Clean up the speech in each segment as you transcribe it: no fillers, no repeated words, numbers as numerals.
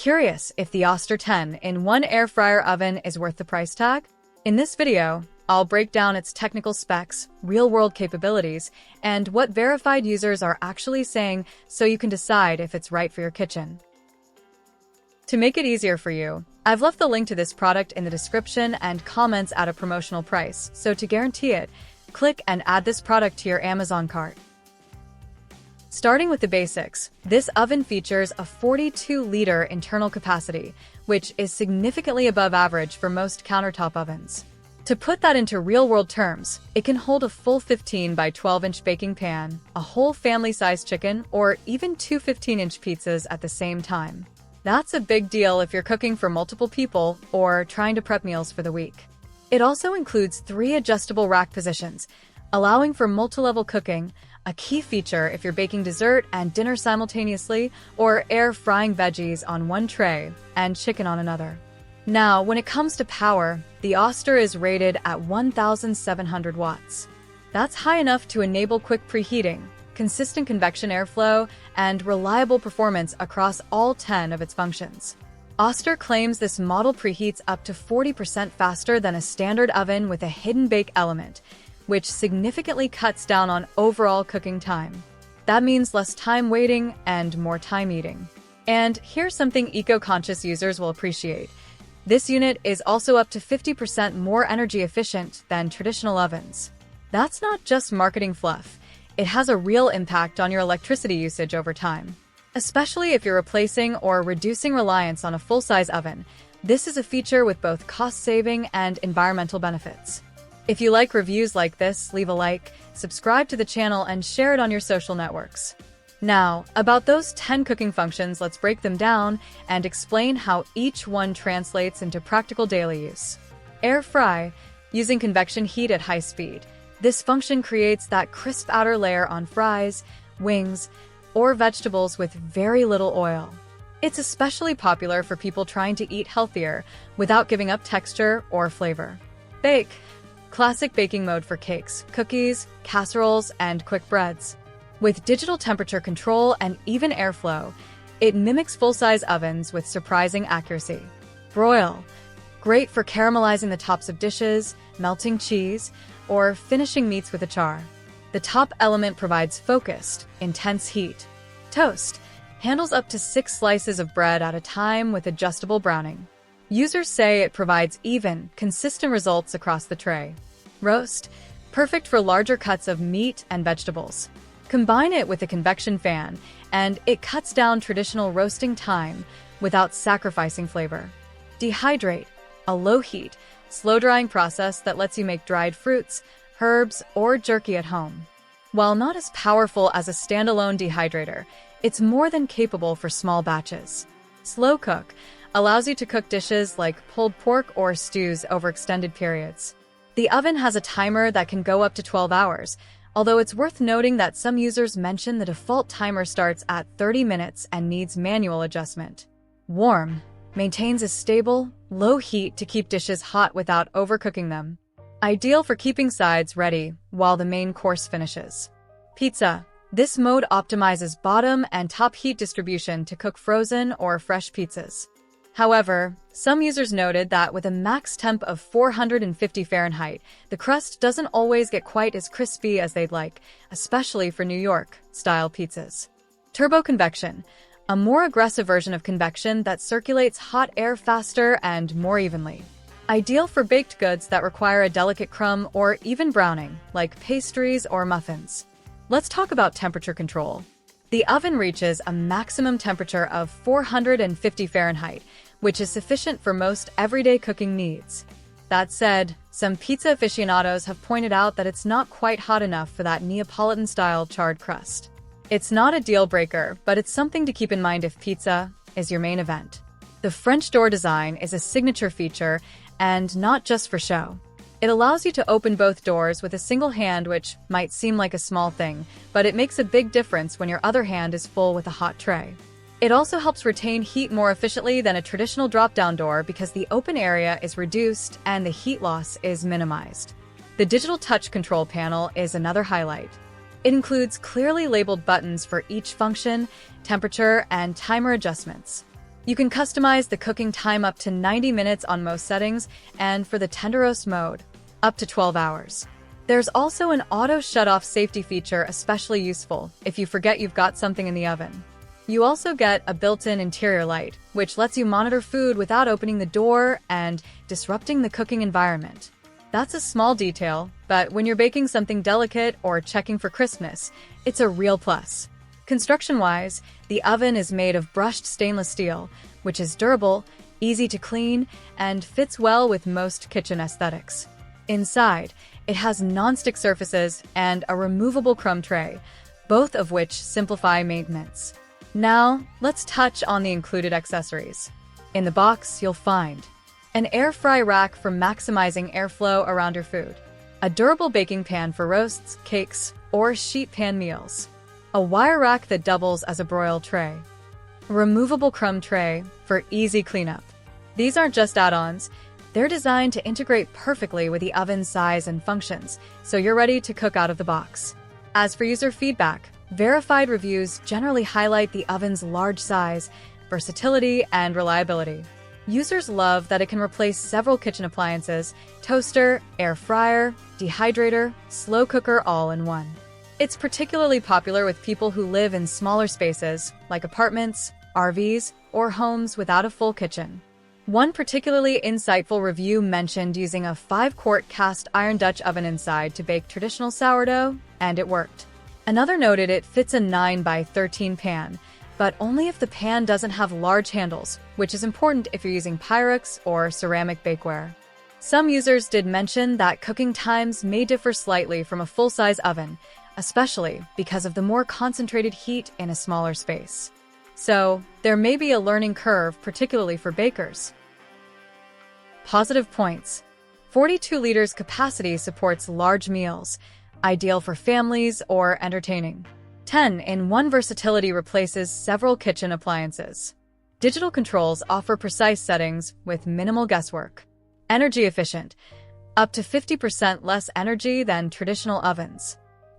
Curious if the Oster 10-in-1 air fryer oven is worth the price tag? In this video, I'll break down its technical specs, real-world capabilities, and what verified users are actually saying so you can decide if it's right for your kitchen. To make it easier for you, I've left the link to this product in the description and comments at a promotional price, so to guarantee it, click and add this product to your Amazon cart. Starting with the basics, this oven features a 42-liter internal capacity, which is significantly above average for most countertop ovens. To put that into real-world terms, it can hold a full 15 by 12-inch baking pan, a whole family-sized chicken, or even two 15-inch pizzas at the same time. That's a big deal if you're cooking for multiple people or trying to prep meals for the week. It also includes 3 adjustable rack positions, allowing for multi-level cooking, a key feature if you're baking dessert and dinner simultaneously or air frying veggies on one tray and chicken on another. Now, when it comes to power, the Oster is rated at 1,700 watts. That's high enough to enable quick preheating, consistent convection airflow, and reliable performance across all 10 of its functions. Oster claims this model preheats up to 40% faster than a standard oven with a hidden bake element, which significantly cuts down on overall cooking time. That means less time waiting and more time eating. And here's something eco-conscious users will appreciate. This unit is also up to 50% more energy efficient than traditional ovens. That's not just marketing fluff. It has a real impact on your electricity usage over time. Especially if you're replacing or reducing reliance on a full-size oven, this is a feature with both cost-saving and environmental benefits. If you like reviews like this, leave a like, subscribe to the channel, and share it on your social networks. Now, about those 10 cooking functions, let's break them down and explain how each one translates into practical daily use. Air fry, using convection heat at high speed. This function creates that crisp outer layer on fries, wings, or vegetables with very little oil. It's especially popular for people trying to eat healthier without giving up texture or flavor. Bake, classic baking mode for cakes, cookies, casseroles, and quick breads. With digital temperature control and even airflow, it mimics full-size ovens with surprising accuracy. Broil, great for caramelizing the tops of dishes, melting cheese, or finishing meats with a char. The top element provides focused, intense heat. Toast, handles up to 6 slices of bread at a time with adjustable browning. Users say it provides even, consistent results across the tray. Roast, perfect for larger cuts of meat and vegetables. Combine it with a convection fan, and it cuts down traditional roasting time without sacrificing flavor. Dehydrate, a low-heat, slow-drying process that lets you make dried fruits, herbs, or jerky at home. While not as powerful as a standalone dehydrator, it's more than capable for small batches. Slow cook allows you to cook dishes like pulled pork or stews over extended periods. The oven has a timer that can go up to 12 hours, although it's worth noting that some users mention the default timer starts at 30 minutes and needs manual adjustment. Warm, maintains a stable, low heat to keep dishes hot without overcooking them. Ideal for keeping sides ready while the main course finishes. Pizza. This mode optimizes bottom and top heat distribution to cook frozen or fresh pizzas. However, some users noted that with a max temp of 450 Fahrenheit, the crust doesn't always get quite as crispy as they'd like, especially for New York-style pizzas. Turbo convection, a more aggressive version of convection that circulates hot air faster and more evenly. Ideal for baked goods that require a delicate crumb or even browning, like pastries or muffins. Let's talk about temperature control. The oven reaches a maximum temperature of 450 Fahrenheit, which is sufficient for most everyday cooking needs. That said, some pizza aficionados have pointed out that it's not quite hot enough for that Neapolitan-style charred crust. It's not a deal breaker, but it's something to keep in mind if pizza is your main event. The French door design is a signature feature, and not just for show. It allows you to open both doors with a single hand, which might seem like a small thing, but it makes a big difference when your other hand is full with a hot tray. It also helps retain heat more efficiently than a traditional drop-down door because the open area is reduced and the heat loss is minimized. The digital touch control panel is another highlight. It includes clearly labeled buttons for each function, temperature, and timer adjustments. You can customize the cooking time up to 90 minutes on most settings, and for the tender roast mode, up to 12 hours. There's also an auto shut-off safety feature especially useful if you forget you've got something in the oven. You also get a built-in interior light, which lets you monitor food without opening the door and disrupting the cooking environment. That's a small detail, but when you're baking something delicate or checking for crispness, it's a real plus. Construction-wise, the oven is made of brushed stainless steel, which is durable, easy to clean, and fits well with most kitchen aesthetics. Inside, it has non-stick surfaces and a removable crumb tray, both of which simplify maintenance. Now, let's touch on the included accessories. In the box, you'll find an air fry rack for maximizing airflow around your food, a durable baking pan for roasts, cakes, or sheet pan meals, a wire rack that doubles as a broil tray, a removable crumb tray for easy cleanup. These aren't just add-ons, they're designed to integrate perfectly with the oven's size and functions, so you're ready to cook out of the box. As for user feedback, verified reviews generally highlight the oven's large size, versatility, and reliability. Users love that it can replace several kitchen appliances: toaster, air fryer, dehydrator, slow cooker, all in one. It's particularly popular with people who live in smaller spaces, like apartments, RVs, or homes without a full kitchen. One particularly insightful review mentioned using a 5-quart cast iron Dutch oven inside to bake traditional sourdough, and it worked. Another noted it fits a 9x13 pan, but only if the pan doesn't have large handles, which is important if you're using Pyrex or ceramic bakeware. Some users did mention that cooking times may differ slightly from a full-size oven, especially because of the more concentrated heat in a smaller space. So, there may be a learning curve, particularly for bakers. Positive points. 42 liters capacity supports large meals, ideal for families or entertaining. 10-in-1 versatility replaces several kitchen appliances. Digital controls offer precise settings with minimal guesswork. Energy efficient, up to 50% less energy than traditional ovens.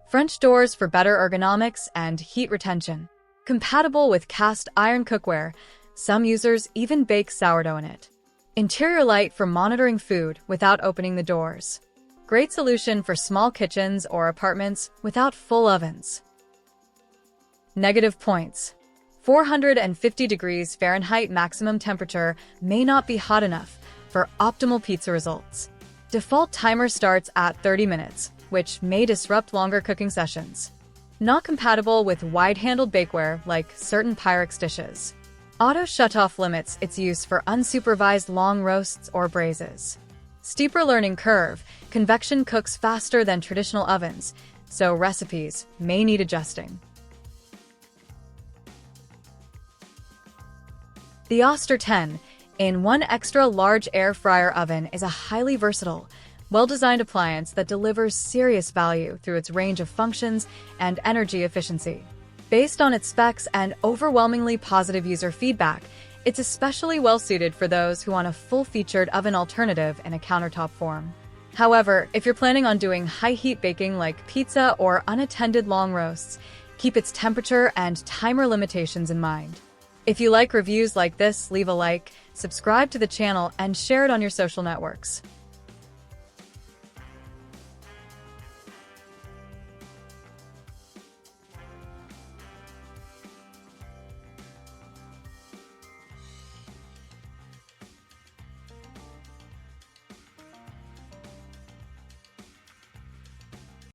French doors for better ergonomics and heat retention. Compatible with cast iron cookware, some users even bake sourdough in it. Interior light for monitoring food without opening the doors. Great solution for small kitchens or apartments without full ovens. Negative points. 450 degrees Fahrenheit maximum temperature may not be hot enough for optimal pizza results. Default timer starts at 30 minutes, which may disrupt longer cooking sessions. Not compatible with wide-handled bakeware like certain Pyrex dishes. Auto shutoff limits its use for unsupervised long roasts or braises. Steeper learning curve, convection cooks faster than traditional ovens, so recipes may need adjusting. The Oster 10-in-1 extra large air fryer oven is a highly versatile, well-designed appliance that delivers serious value through its range of functions and energy efficiency. Based on its specs and overwhelmingly positive user feedback, it's especially well-suited for those who want a full-featured oven alternative in a countertop form. However, if you're planning on doing high-heat baking like pizza or unattended long roasts, keep its temperature and timer limitations in mind. If you like reviews like this, leave a like, subscribe to the channel, and share it on your social networks.